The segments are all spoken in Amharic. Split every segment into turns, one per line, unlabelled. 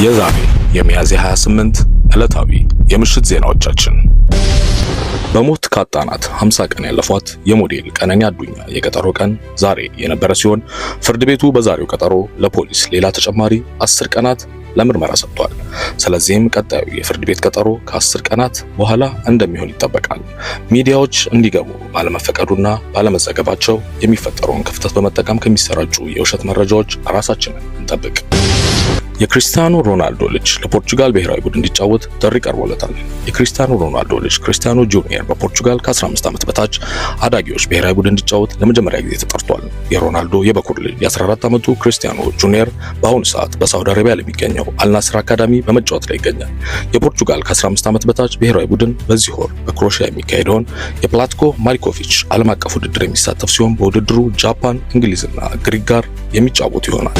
የዛሬ የሚያዝያ 28 ዕለታዊ የምሽት ዜናዎቻችን በሞት ካጣናት 50 ቀን ያለፏት የሞዴል ቀነኒ አዱኛ የቀጠሮ ቀን ዛሬ የነበረ ሲሆን ፍርድ ቤቱ በዛሬው ቀጠሮ ለፖሊስ ሌላ ተጨማሪ 10 ቀናት ለምርመራ ሰጥቷል። ስለዚህም ቀጣዩ የፍርድ ቤት ቀጠሮ ከ10 ቀናት በኋላ እንደሚሆን ይጠበቃል። ሚዲያዎች እንዲገቡ ባለመፈቀዱና ባለመዘገባቸው የሚፈጠረውን ክፍተት በመጠቀም ከሚሰራጩ የውሸት መረጃዎች ራሳችንን እንጠብቅ። የክሪስቲያኖ ሮናልዶ ልጅ ለፖርቹጋል ብሔራዊ ቡድን እንዲጫወት ጥሪ ቀርቦለታል። የክሪስቲያኖ ሮናልዶ ልጅ ክሪስቲያኖ ጁኒየር በፖርቹጋል ከ15 ዓመት በታች አዳጊዎች ብሔራዊ ቡድን እንዲጫወት ለመጀመሪያ ጊዜ ተጠርቷል። የሮናልዶ የበኩር ልጅ የ14 ዓመቱ ክሪስቲያኖ ጁኒየር በአሁኑ ሰዓት በሳውዲ አረቢያ ለሚገኘው አልናስር አካዳሚ በመጫወት ላይ ይገኛል። የፖርቹጋል ከ15 ዓመት በታች ብሔራዊ ቡድን በዚህ ወር በክሮሺያ የሚካሄደውን የፕላትኮ ማሪኮቪች ዓለም አቀፍ ውድድር የሚሳተፍ ሲሆን በውድድሩ ጃፓን፣ እንግሊዝና ግሪክ ጋር የሚጫወቱ ይሆናል።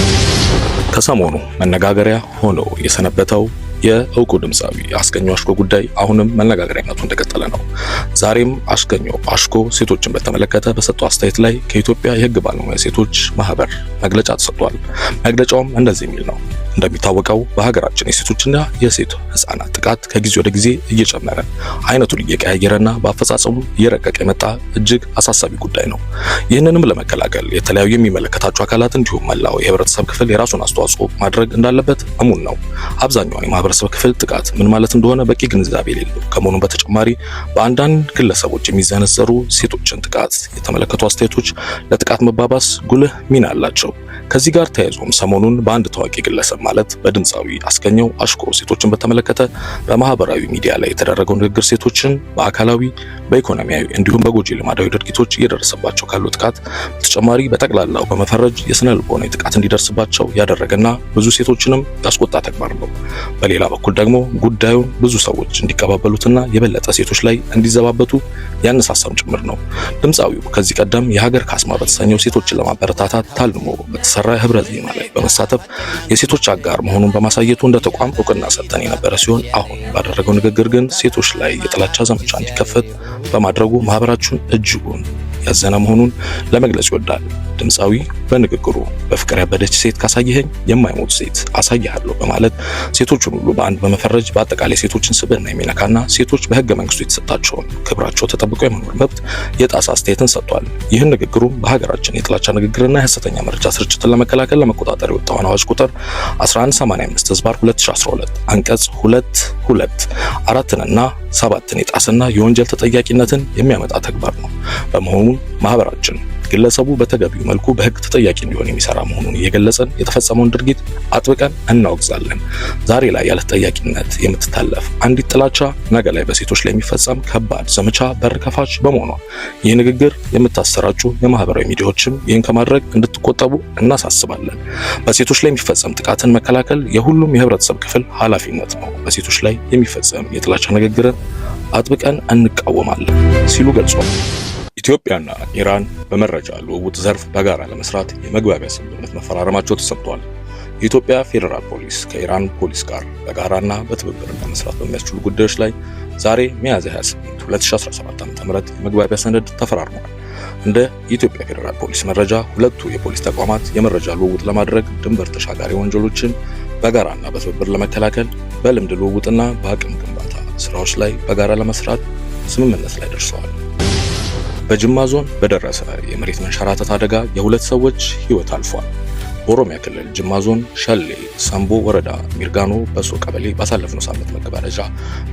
ከሰሞኑ መነጋገሪያ ሆኖ የሰነበተው የእውቁ ድምፃዊ አስገኘው አሽኮ ጉዳይ አሁንም መነጋገሪያነቱ እንደቀጠለ ነው። ዛሬም አስገኘው አሽኮ ሴቶችን በተመለከተ በሰጠው አስተያየት ላይ ከኢትዮጵያ የሕግ ባለሙያ ሴቶች ማህበር መግለጫ ተሰጥቷል። መግለጫውም እንደዚህ የሚል ነው። እንደሚታወቀው በሀገራችን የሴቶችና የሴት ህፃናት ጥቃት ከጊዜ ወደ ጊዜ እየጨመረ አይነቱን እየቀያየረና በአፈጻጸሙ እየረቀቀ የመጣ እጅግ አሳሳቢ ጉዳይ ነው። ይህንንም ለመከላከል የተለያዩ የሚመለከታቸው አካላት እንዲሁም መላው የህብረተሰብ ክፍል የራሱን አስተዋጽኦ ማድረግ እንዳለበት እሙን ነው። አብዛኛውን የማህበረሰብ ክፍል ጥቃት ምን ማለት እንደሆነ በቂ ግንዛቤ የሌለው ከመሆኑ በተጨማሪ በአንዳንድ ግለሰቦች የሚዘነዘሩ ሴቶችን ጥቃት የተመለከቱ አስተያየቶች ለጥቃት መባባስ ጉልህ ሚና አላቸው። ከዚህ ጋር ተያይዞም ሰሞኑን በአንድ ታዋቂ ግለሰብ ማለት በድምፃዊ አስገኘው አሽኮ ሴቶችን በተመለከተ በማህበራዊ ሚዲያ ላይ የተደረገው ንግግር ሴቶችን በአካላዊ፣ በኢኮኖሚያዊ እንዲሁም በጎጂ ልማዳዊ ድርጊቶች እየደረሰባቸው ካሉ ጥቃት በተጨማሪ በጠቅላላው በመፈረጅ የስነ ልቦናዊ ጥቃት እንዲደርስባቸው ያደረገና ብዙ ሴቶችንም ያስቆጣ ተግባር ነው። በሌላ በኩል ደግሞ ጉዳዩን ብዙ ሰዎች እንዲቀባበሉትና የበለጠ ሴቶች ላይ እንዲዘባበቱ ያነሳሳም ጭምር ነው። ድምፃዊው ከዚህ ቀደም የሀገር ካስማ በተሰኘው ሴቶችን ለማበረታታት ታልሞ በተሰራ ህብረት ዜማ ላይ በመሳተፍ የሴቶች አጋር መሆኑን በማሳየቱ እንደ ተቋም እውቅና ሰጥተን የነበረ ሲሆን አሁን ባደረገው ንግግር ግን ሴቶች ላይ የጥላቻ ዘመቻ እንዲከፈት በማድረጉ ማህበራችን እጅጉን ያዘነ መሆኑን ለመግለጽ ይወዳል። ድምፃዊ በንግግሩ በፍቅር ያበደች ሴት ካሳየኸኝ የማይሞት ሴት አሳይሃለሁ በማለት ሴቶችን ሁሉ በአንድ በመፈረጅ በአጠቃላይ ሴቶችን ስብዕና የሚነካና ሴቶች በህገ መንግስቱ የተሰጣቸውን ክብራቸው ተጠብቆ የመኖር መብት የጣሳ አስተያየትን ሰጥቷል። ይህን ንግግሩም በሀገራችን የጥላቻ ንግግርና የሐሰተኛ መረጃ ስርጭትን ለመከላከል ለመቆጣጠር የወጣውን አዋጅ ቁጥር 1185/2012 አንቀጽ 2፣ 4ና 7ን የጣሰና የወንጀል ተጠያቂነትን የሚያመጣ ተግባር ነው። በመሆኑ ማህበራችን ግለሰቡ በተገቢው መልኩ በህግ ተጠያቂ እንዲሆን የሚሰራ መሆኑን እየገለጸን የተፈጸመውን ድርጊት አጥብቀን እናወግዛለን። ዛሬ ላይ ያለ ተጠያቂነት የምትታለፍ አንዲት ጥላቻ ነገ ላይ በሴቶች ላይ የሚፈጸም ከባድ ዘመቻ በር ከፋች በመሆኗ ይህ ንግግር የምታሰራጩ የማህበራዊ ሚዲያዎችም ይህን ከማድረግ እንድትቆጠቡ እናሳስባለን። በሴቶች ላይ የሚፈጸም ጥቃትን መከላከል የሁሉም የህብረተሰብ ክፍል ኃላፊነት ነው። በሴቶች ላይ የሚፈጸም የጥላቻ ንግግርን አጥብቀን እንቃወማለን ሲሉ ገልጿል። ኢትዮጵያና ኢራን በመረጃ ልውውጥ ዘርፍ በጋራ ለመስራት የመግባቢያ ስምምነት መፈራረማቸው ተሰምቷል። የኢትዮጵያ ፌዴራል ፖሊስ ከኢራን ፖሊስ ጋር በጋራና በትብብር ለመስራት በሚያስችሉ ጉዳዮች ላይ ዛሬ ሚያዝያ 28 2017 ዓ.ም የመግባቢያ ሰነድ ተፈራርመዋል። እንደ የኢትዮጵያ ፌዴራል ፖሊስ መረጃ ሁለቱ የፖሊስ ተቋማት የመረጃ ልውውጥ ለማድረግ ድንበር ተሻጋሪ ወንጀሎችን በጋራና በትብብር ለመከላከል በልምድ ልውውጥና በአቅም ግንባታ ስራዎች ላይ በጋራ ለመስራት ስምምነት ላይ ደርሰዋል። በጅማ ዞን በደረሰ የመሬት መንሸራተት አደጋ የሁለት ሰዎች ህይወት አልፏል። በኦሮሚያ ክልል ጅማ ዞን ሸሌ ሰምቦ ወረዳ ሚርጋኖ በሶ ቀበሌ ባሳለፍነው ሳምንት መገባደጃ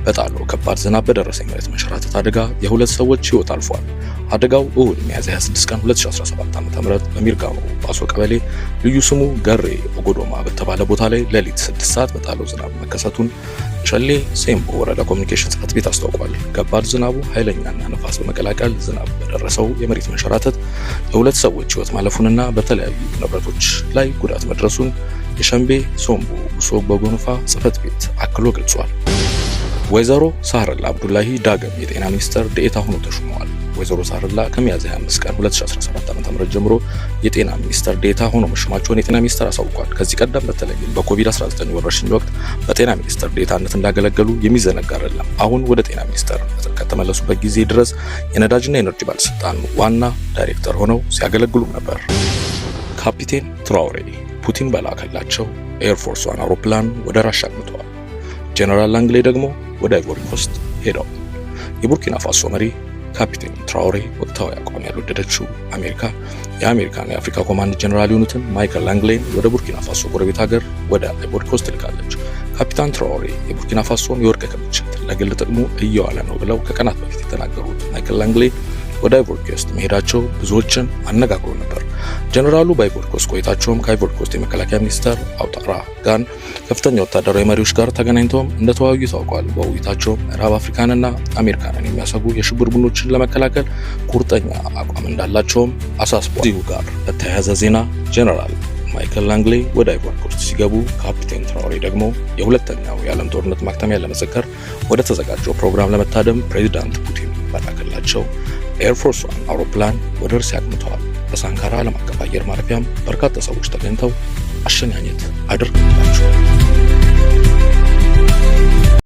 በጣለው ከባድ ዝናብ በደረሰ የመሬት መንሸራተት አደጋ የሁለት ሰዎች ህይወት አልፏል። አደጋው እሁድ ሚያዝያ 26 ቀን 2017 ዓ.ም በሚርጋኖ ባሶ ቀበሌ ልዩ ስሙ ገሬ ኦጎዶማ በተባለ ቦታ ላይ ሌሊት 6 ሰዓት በጣለው ዝናብ መከሰቱን ሸሌ ሴምቦ ወረዳ ኮሚኒኬሽን ጽሕፈት ቤት አስታውቋል። ከባድ ዝናቡ ኃይለኛና ነፋስ በመቀላቀል ዝናብ በደረሰው የመሬት መንሸራተት የሁለት ሰዎች ህይወት ማለፉንና በተለያዩ ንብረቶች ላይ ጉዳት መድረሱን የሸምቤ ሶምቦ ቡሶ በጎንፋ ጽሕፈት ቤት አክሎ ገልጿል። ወይዘሮ ሳህረላ አብዱላሂ ዳግም የጤና ሚኒስትር ዴኤታ ሆነው ተሹመዋል። ወይዘሮ ሳህረላ ከሚያዝያ 5 ቀን 2017 ዓ.ም ጀምሮ የጤና ሚኒስትር ዴኤታ ሆነው መሾማቸውን የጤና ሚኒስትር አሳውቋል። ከዚህ ቀደም በተለይም በኮቪድ-19 ወረርሽኝ ወቅት በጤና ሚኒስትር ዴኤታነት እንዳገለገሉ የሚዘነጋ አይደለም። አሁን ወደ ጤና ሚኒስትር ከተመለሱበት ጊዜ ድረስ የነዳጅና ኤነርጂ ባለስልጣን ዋና ዳይሬክተር ሆነው ሲያገለግሉ ነበር። ካፒቴን ትራውሬ ፑቲን በላከላቸው ኤርፎርስ ዋን አውሮፕላን ወደ ራሻ አቅንተዋል። ጄኔራል ላንግሌ ደግሞ ወደ አይቮሪ ኮስት ሄደዋል። የቡርኪና ፋሶ መሪ ካፒቴን ትራውሬ ወቅታዊ አቋም ያልወደደችው አሜሪካ የአሜሪካን የአፍሪካ ኮማንድ ጄኔራል የሆኑትን ማይከል ላንግሌን ወደ ቡርኪና ፋሶ ጎረቤት ሀገር ወደ አይቮሪ ኮስት ልካለች። ካፒታን ትራውሬ የቡርኪና ፋሶን የወርቅ ክምችት ለግል ጥቅሙ እየዋለ ነው ብለው ከቀናት በፊት የተናገሩት ማይከል ላንግሌ ወደ አይቮሪ ኮስት መሄዳቸው ብዙዎችን አነጋግሮ ነበር። ጀነራሉ በአይቮሪ ኮስት ቆይታቸውም ከአይቮሪ ኮስት የመከላከያ ሚኒስተር አውታራ ጋን ከፍተኛ ወታደራዊ መሪዎች ጋር ተገናኝተው እንደተወያዩ ታውቋል። በውይይታቸው ምዕራብ አፍሪካንና አሜሪካንን የሚያሰጉ የሽብር ቡድኖችን ለመከላከል ቁርጠኛ አቋም እንዳላቸውም አሳስቧል። እዚሁ ጋር በተያያዘ ዜና ጀነራል ማይከል ላንግሌ ወደ አይቮሪ ኮስት ሲገቡ ካፒቴን ትራውሬ ደግሞ የሁለተኛው የዓለም ጦርነት ማክተሚያ ለመዘከር ወደ ተዘጋጀው ፕሮግራም ለመታደም ፕሬዚዳንት ፑቲን በላከላቸው ኤርፎርስ ዋን አውሮፕላን ወደ ሩሲያ አቅንተዋል። በሳንካራ ዓለም አቀፍ አየር ማረፊያም በርካታ ሰዎች ተገኝተው አሸኛኘት አድርገውላቸዋል።